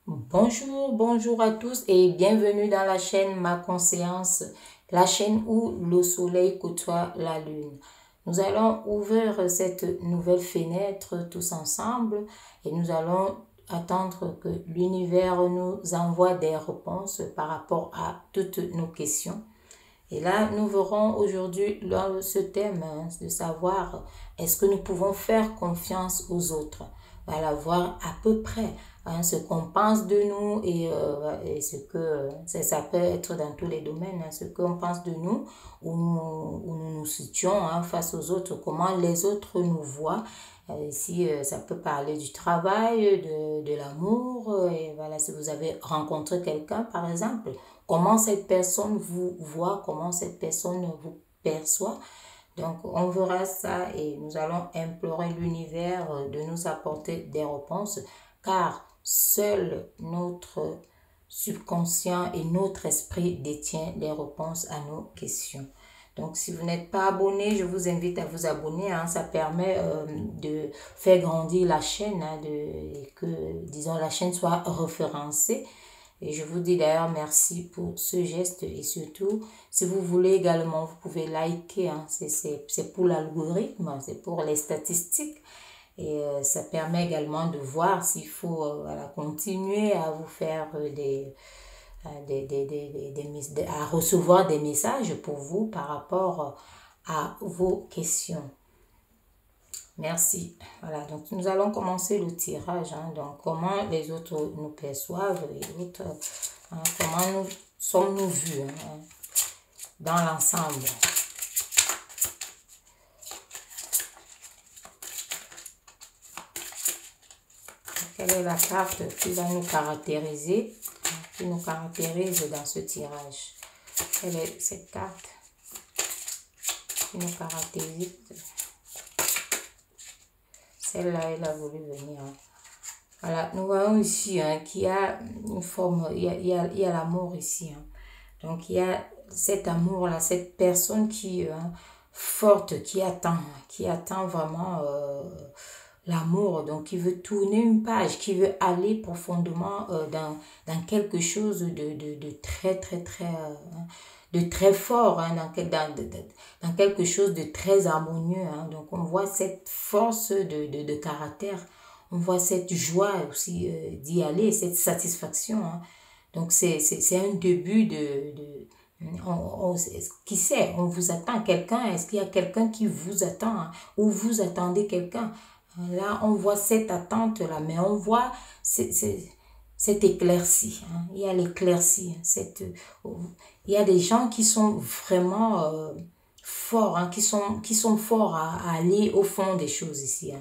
Bonjour à tous et bienvenue dans la chaîne Ma Conscience, la chaîne où le soleil côtoie la lune. Nous allons ouvrir cette nouvelle fenêtre tous ensemble et nous allons attendre que l'univers nous envoie des réponses par rapport à toutes nos questions. Et là, nous verrons aujourd'hui ce thème de savoir est-ce que nous pouvons faire confiance aux autres. Voilà, voir à peu près ce qu'on pense de nous et ce que ça peut être dans tous les domaines, ce qu'on pense de nous, où nous nous situons face aux autres, comment les autres nous voient. Ici, ça peut parler du travail, de l'amour, et voilà, si vous avez rencontré quelqu'un, par exemple, comment cette personne vous voit, comment cette personne vous perçoit. Donc, on verra ça et nous allons implorer l'univers de nous apporter des réponses, car seul notre subconscient et notre esprit détient les réponses à nos questions. Donc, si vous n'êtes pas abonné, je vous invite à vous abonner. Ça permet de faire grandir la chaîne, et que, disons, la chaîne soit référencée. Et je vous dis d'ailleurs merci pour ce geste et surtout, si vous voulez également, vous pouvez liker. C'est pour l'algorithme, c'est pour les statistiques. Et ça permet également de voir s'il faut continuer à vous faire à recevoir des messages pour vous par rapport à vos questions. Merci. Voilà, donc nous allons commencer le tirage. Donc, comment les autres nous perçoivent et autres, comment nous sommes-nous vus dans l'ensemble. Quelle est la carte qui va nous caractériser, qui nous caractérise dans ce tirage? Quelle est cette carte qui nous caractérise? Celle-là, elle a voulu venir. Voilà, nous voyons ici qu'il y a une forme, il y a l'amour ici. Donc, il y a cet amour-là, cette personne qui forte, qui attend vraiment l'amour, donc qui veut tourner une page, qui veut aller profondément dans quelque chose de très, très, très... de très fort, dans quelque chose de très harmonieux. Donc, on voit cette force de caractère, on voit cette joie aussi d'y aller, cette satisfaction. Donc, c'est un début qui sait, on vous attend quelqu'un, est-ce qu'il y a quelqu'un qui vous attend ou vous attendez quelqu'un? Là, on voit cette attente-là, mais on voit cette éclaircie. Il y a l'éclaircie. Il y a des gens qui sont vraiment forts, qui sont forts à aller au fond des choses ici.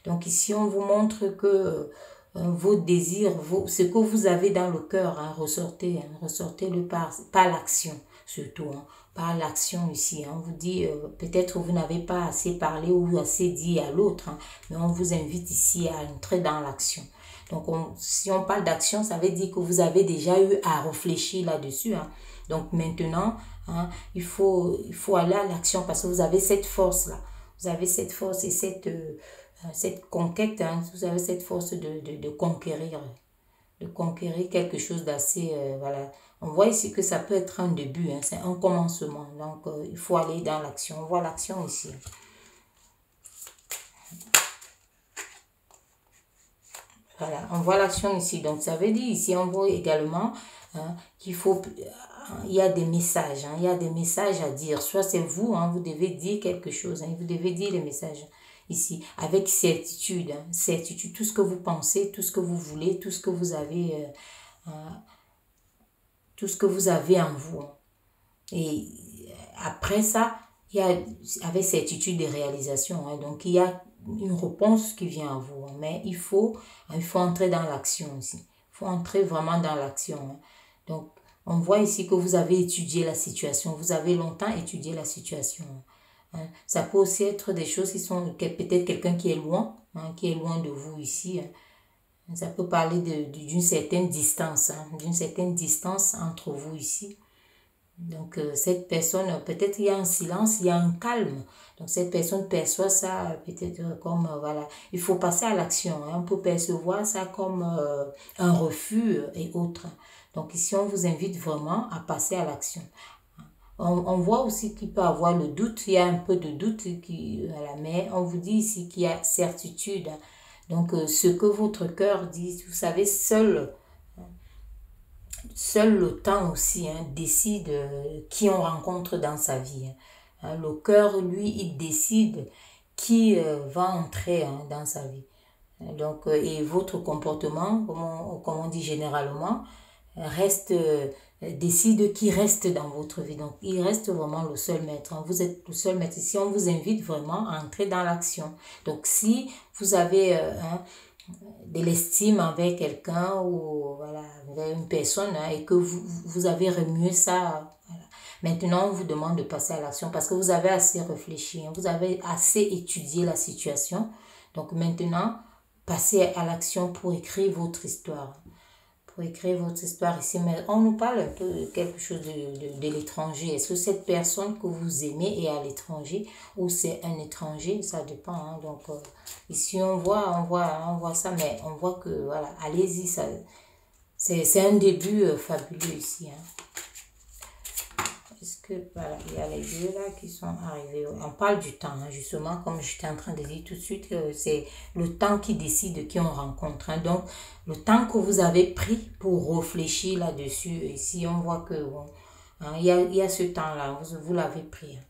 Donc ici, on vous montre que vos désirs, ce que vous avez dans le cœur, ressortez-le par l'action, surtout. Par l'action ici. On vous dit, peut-être vous n'avez pas assez parlé ou assez dit à l'autre, mais on vous invite ici à entrer dans l'action. Donc, si on parle d'action, ça veut dire que vous avez déjà eu à réfléchir là-dessus. Donc, maintenant, il faut aller à l'action parce que vous avez cette force-là. Vous avez cette force et cette conquête. Vous avez cette force de conquérir. De conquérir quelque chose d'assez... voilà. On voit ici que ça peut être un début, c'est un commencement. Donc, il faut aller dans l'action. On voit l'action ici. Voilà, on voit l'action ici. Donc, ça veut dire ici, on voit également qu'il faut... il y a des messages. Il y a des messages à dire. Soit c'est vous, vous devez dire quelque chose. Vous devez dire les messages ici avec certitude. Certitude, tout ce que vous pensez, tout ce que vous voulez, tout ce que vous avez... tout ce que vous avez en vous. Et après ça, il y a avec certitude des réalisations. Donc, il y a une réponse qui vient à vous. Mais il faut entrer dans l'action aussi. Il faut entrer vraiment dans l'action. Donc, on voit ici que vous avez étudié la situation. Vous avez longtemps étudié la situation. Ça peut aussi être des choses qui sont peut-être quelqu'un qui est loin de vous ici. Ça peut parler d'une certaine distance, entre vous ici. Donc, cette personne, peut-être il y a un silence, il y a un calme. Donc, cette personne perçoit ça peut-être comme, voilà, il faut passer à l'action. Hein. On peut percevoir ça comme un refus et autres. Donc, ici, on vous invite vraiment à passer à l'action. On voit aussi qu'il peut avoir le doute, il y a un peu de doute, voilà, mais on vous dit ici qu'il y a certitude. Donc, ce que votre cœur dit, vous savez, seul le temps aussi hein, décide qui on rencontre dans sa vie. Hein. Le cœur, lui, il décide qui va entrer hein, dans sa vie. Donc, et votre comportement, comme on dit généralement, reste, décide qui reste dans votre vie. Donc, il reste vraiment le seul maître. Hein. Vous êtes le seul maître. Ici, on vous invite vraiment à entrer dans l'action. Donc, si vous avez de l'estime envers quelqu'un ou voilà, envers une personne hein, et que vous avez remué ça, voilà. Maintenant, on vous demande de passer à l'action parce que vous avez assez réfléchi, hein, vous avez assez étudié la situation. Donc, maintenant, passez à l'action pour écrire votre histoire. Pour écrire votre histoire ici, mais on nous parle un peu de quelque chose de l'étranger. Est-ce que cette personne que vous aimez est à l'étranger ou c'est un étranger? Ça dépend. Hein. Donc, ici, on voit ça, mais on voit que, voilà, allez-y, c'est un début fabuleux ici. Hein. Est-ce que, voilà, il y a les deux là qui sont arrivés. On parle du temps, hein, justement, comme j'étais en train de dire tout de suite, c'est le temps qui décide qui on rencontre. Hein. Donc, le temps que vous avez pris pour réfléchir là-dessus, ici, on voit que, bon, hein, il y a ce temps-là, vous l'avez pris. Hein.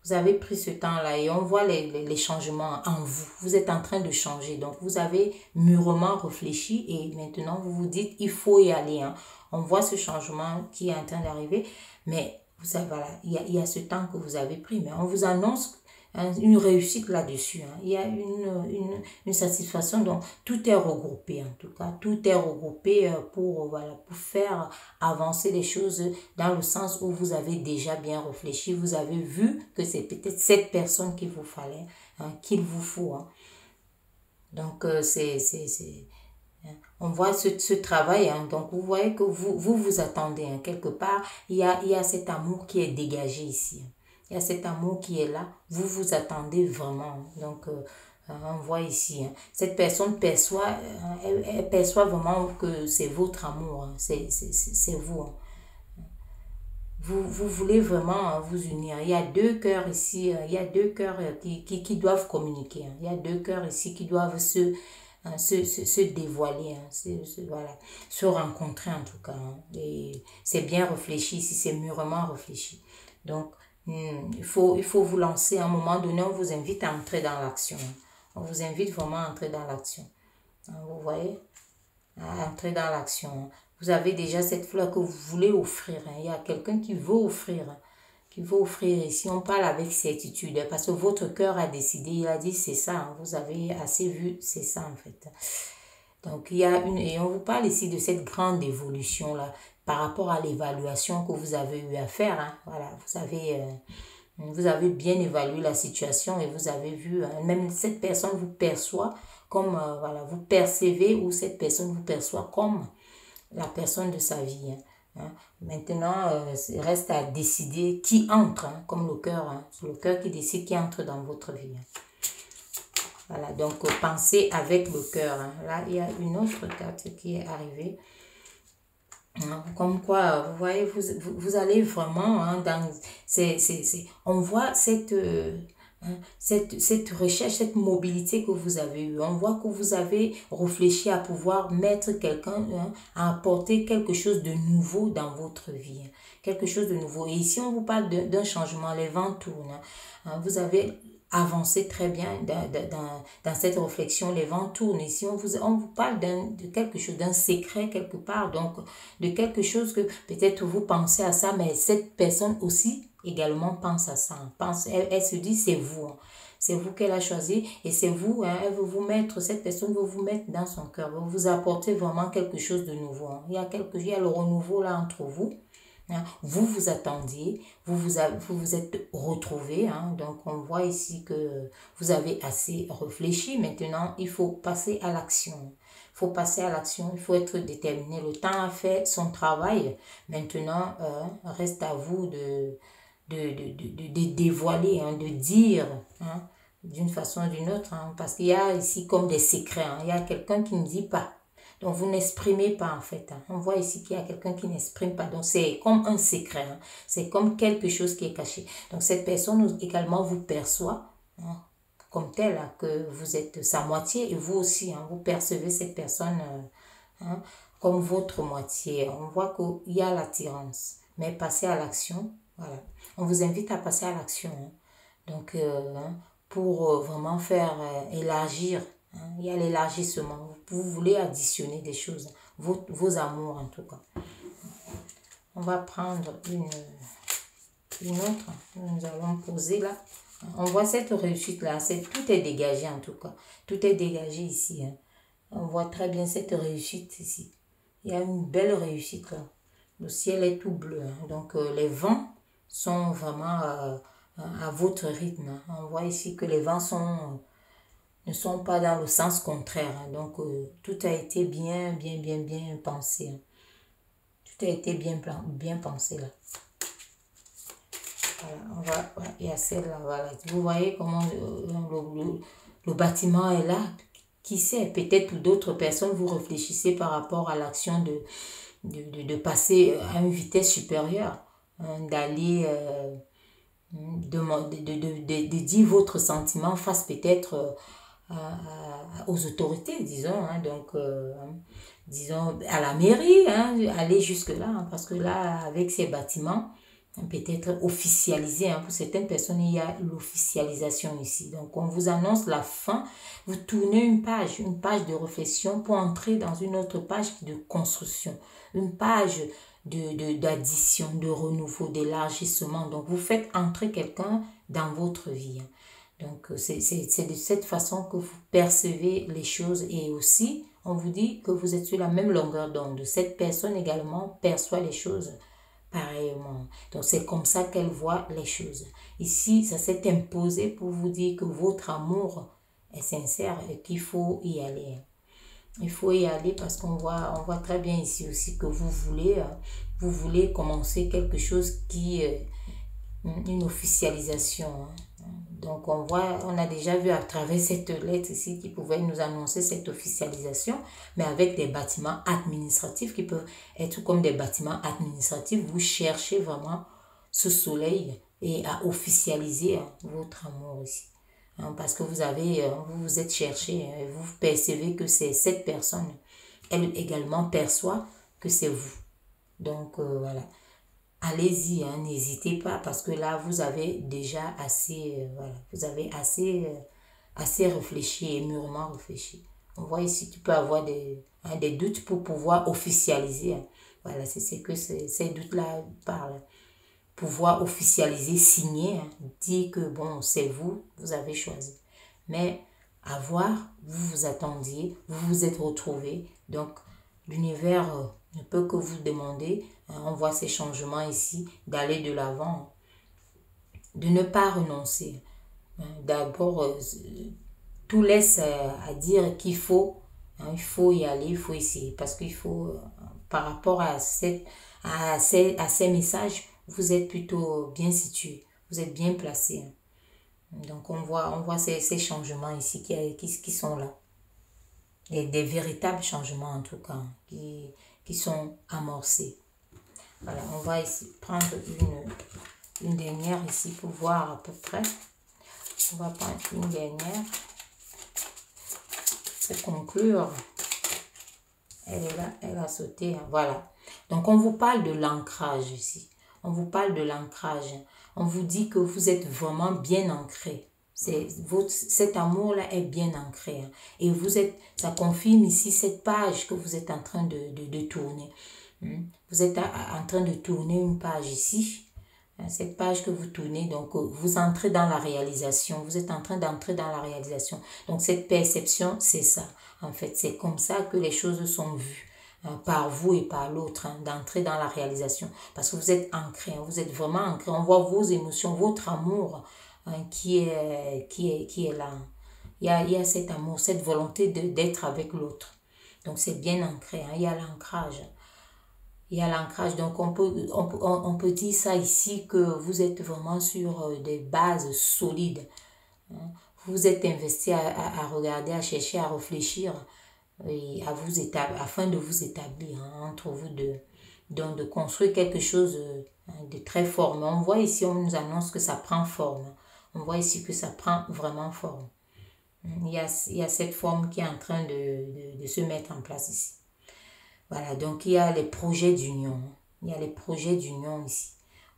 Vous avez pris ce temps-là et on voit les changements en vous. Vous êtes en train de changer. Donc, vous avez mûrement réfléchi et maintenant, vous vous dites, il faut y aller. Hein. On voit ce changement qui est en train d'arriver, mais vous savez, voilà, il y a ce temps que vous avez pris, mais on vous annonce une réussite là-dessus. Hein. Il y a une satisfaction, donc tout est regroupé en tout cas. Tout est regroupé pour, voilà, pour faire avancer les choses dans le sens où vous avez déjà bien réfléchi. Vous avez vu que c'est peut-être cette personne qu'il vous fallait, hein, qu'il vous faut. Hein. Donc, on voit ce travail, hein. Donc vous voyez que vous attendez, hein. Quelque part, il y a cet amour qui est dégagé ici. Hein. Il y a cet amour qui est là, vous attendez vraiment. Donc on voit ici, hein. Cette personne perçoit, elle perçoit vraiment que c'est votre amour, hein. C'est vous. Hein. Vous voulez vraiment hein, vous unir. Il y a deux cœurs ici, il y a deux cœurs qui doivent communiquer. Hein. Il y a deux cœurs ici qui doivent se dévoiler, hein, voilà, se rencontrer en tout cas. Hein. Et c'est bien réfléchi ici, c'est mûrement réfléchi. Donc, il faut vous lancer. À un moment donné, on vous invite à entrer dans l'action. Hein. On vous invite vraiment à entrer dans l'action. Hein, vous voyez? À entrer dans l'action. Hein. Vous avez déjà cette fleur que vous voulez offrir. Hein. Il y a quelqu'un qui veut offrir. Hein. Qui veut offrir ici. On parle avec certitude. Hein, parce que votre cœur a décidé. Il a dit c'est ça. Hein. Vous avez assez vu. C'est ça en fait. Donc il y a et on vous parle ici de cette grande évolution là. Par rapport à l'évaluation que vous avez eu à faire. Hein. Voilà. Vous avez bien évalué la situation et vous avez vu. Hein, même cette personne vous perçoit comme, voilà, vous percevez ou cette personne vous perçoit comme la personne de sa vie. Hein. Maintenant, il reste à décider qui entre, hein, comme le cœur. Hein. C'est le cœur qui décide qui entre dans votre vie. Hein. Voilà, donc pensez avec le cœur. Hein. Là, il y a une autre carte qui est arrivée. Hein. Comme quoi, vous voyez, vous allez vraiment hein, dans... on voit cette recherche, cette mobilité que vous avez eue. On voit que vous avez réfléchi à pouvoir mettre quelqu'un, hein, à apporter quelque chose de nouveau dans votre vie. Hein. Quelque chose de nouveau. Et ici, on vous parle d'un changement. Les vents tournent. Hein. Vous avez avancé très bien dans cette réflexion. Les vents tournent. Ici, on vous parle de quelque chose, d'un secret quelque part. Donc, de quelque chose que peut-être vous pensez à ça, mais cette personne aussi également pense à ça. Elle se dit c'est vous. Hein. C'est vous qu'elle a choisi et c'est vous. Hein, elle veut vous mettre, cette personne veut vous mettre dans son cœur. Veut vous apporter vraiment quelque chose de nouveau. Hein. Il y a le renouveau là entre vous. Hein. Vous attendiez, vous êtes retrouvés. Hein. Donc on voit ici que vous avez assez réfléchi. Maintenant, il faut passer à l'action. faut passer à l'action, il faut être déterminé. Le temps a fait son travail. Maintenant, reste à vous de dévoiler, hein, de dire, hein, d'une façon ou d'une autre, hein, parce qu'il y a ici comme des secrets, hein. Il y a quelqu'un qui ne dit pas. Donc, vous n'exprimez pas, en fait, hein. On voit ici qu'il y a quelqu'un qui n'exprime pas. Donc, c'est comme un secret, hein. C'est comme quelque chose qui est caché. Donc, cette personne également vous perçoit, hein, comme tel, hein, que vous êtes sa moitié. Et vous aussi, hein, vous percevez cette personne hein, comme votre moitié. On voit qu'il y a l'attirance. Mais passer à l'action, voilà. On vous invite à passer à l'action, hein. Donc, hein, pour vraiment faire élargir, hein, il y a l'élargissement. Vous voulez additionner des choses, vos amours en tout cas. On va prendre une autre. Nous allons poser là. On voit cette réussite là. Tout est dégagé en tout cas. Tout est dégagé ici, hein. On voit très bien cette réussite ici. Il y a une belle réussite là. Le ciel est tout bleu, hein. Donc les vents sont vraiment à votre rythme, hein. On voit ici que les vents ne sont pas dans le sens contraire, hein. Donc tout a été bien pensé, hein. Tout a été bien pensé là. Voilà, il y a celle-là, voilà. Vous voyez comment le bâtiment est là. Qui sait, peut-être d'autres personnes, vous réfléchissez par rapport à l'action de passer à une vitesse supérieure, hein, d'aller, de dire votre sentiment face peut-être aux autorités, disons, hein, donc, disons, à la mairie, hein, aller jusque-là, hein, parce que là, avec ces bâtiments, peut-être officialisé, hein. Pour certaines personnes, il y a l'officialisation ici. Donc, on vous annonce la fin. Vous tournez une page de réflexion pour entrer dans une autre page de construction, une page d'addition, de renouveau, d'élargissement. Donc, vous faites entrer quelqu'un dans votre vie, hein. Donc, c'est de cette façon que vous percevez les choses. Et aussi, on vous dit que vous êtes sur la même longueur d'onde. Cette personne également perçoit les choses pareillement. Donc, c'est comme ça qu'elle voit les choses. Ici, ça s'est imposé pour vous dire que votre amour est sincère et qu'il faut y aller. Il faut y aller parce qu'on voit très bien ici aussi que vous voulez commencer quelque chose qui est une officialisation, hein. Donc, on a déjà vu à travers cette lettre ici qui pouvait nous annoncer cette officialisation, mais avec des bâtiments administratifs qui peuvent être comme des bâtiments administratifs. Vous cherchez vraiment ce soleil et à officialiser, hein, votre amour ici, hein, parce que vous vous êtes cherché, hein, et vous percevez que c'est cette personne. Elle également perçoit que c'est vous. Donc, voilà. Allez-y, hein, n'hésitez pas parce que là, vous avez déjà assez, voilà, vous avez assez réfléchi et mûrement réfléchi. On voit ici, tu peux avoir des doutes pour pouvoir officialiser, hein. Voilà, c'est ce que ces doutes-là parlent. Pouvoir officialiser, signer, hein, dire que bon, c'est vous avez choisi. Mais à voir, vous vous attendiez, vous vous êtes retrouvés. Donc, l'univers ne peut que vous demander, hein, on voit ces changements ici, d'aller de l'avant, de ne pas renoncer. D'abord, tout laisse à dire qu'il faut, hein, il faut y aller, il faut essayer. Parce qu'il faut, par rapport à ces messages, vous êtes plutôt bien situé, vous êtes bien placé, hein. Donc, on voit ces changements ici qui sont là. Et des véritables changements, en tout cas, qui sont amorcés. Voilà, on va ici prendre une dernière ici pour voir à peu près. On va prendre une dernière pour conclure. Elle est là, elle a sauté, hein. Voilà. Donc, on vous parle de l'ancrage ici. On vous parle de l'ancrage. On vous dit que vous êtes vraiment bien ancré. Cet amour-là est bien ancré, hein. Et ça confirme ici cette page que vous êtes en train de tourner. Vous êtes en train de tourner une page ici. Cette page que vous tournez, donc vous entrez dans la réalisation. Vous êtes en train d'entrer dans la réalisation. Donc cette perception, c'est ça. En fait, c'est comme ça que les choses sont vues, hein, par vous et par l'autre, hein, d'entrer dans la réalisation. Parce que vous êtes ancré, hein, vous êtes vraiment ancré. On voit vos émotions, votre amour, hein, qui est là. Il y a cet amour, cette volonté d'être avec l'autre. Donc, c'est bien ancré. Hein. Il y a l'ancrage. Il y a l'ancrage. Donc, on peut dire ça ici que vous êtes vraiment sur des bases solides. Hein. Vous êtes investi à regarder, à chercher, à réfléchir et afin de vous établir hein, entre vous deux. Donc, de construire quelque chose de très fort. Mais on voit ici, on nous annonce que ça prend forme. On voit ici que ça prend vraiment forme. Il y a cette forme qui est en train de se mettre en place ici. Voilà, donc il y a les projets d'union. Il y a les projets d'union ici.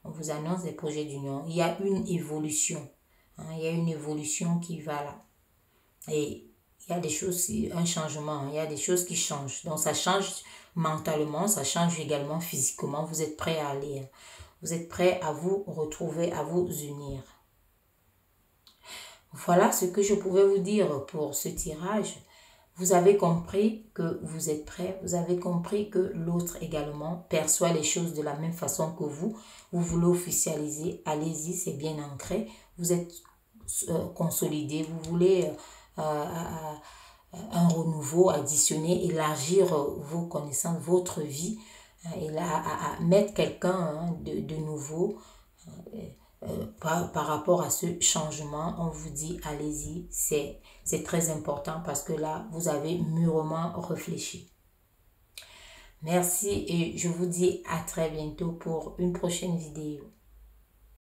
On vous annonce les projets d'union. Il y a une évolution. Hein, il y a une évolution qui va là. Et il y a des choses, un changement. Il y a des choses qui changent. Donc ça change mentalement, ça change également physiquement. Vous êtes prêts à aller. Vous êtes prêts à vous retrouver, à vous unir. Voilà ce que je pouvais vous dire pour ce tirage. Vous avez compris que vous êtes prêts. Vous avez compris que l'autre également perçoit les choses de la même façon que vous. Vous voulez officialiser. Allez-y, c'est bien ancré. Vous êtes consolidé. Vous voulez un renouveau, additionner, élargir vos connaissances, votre vie. Et là, à mettre quelqu'un de nouveau. Par rapport à ce changement, on vous dit allez-y, c'est très important parce que là, vous avez mûrement réfléchi. Merci et je vous dis à très bientôt pour une prochaine vidéo.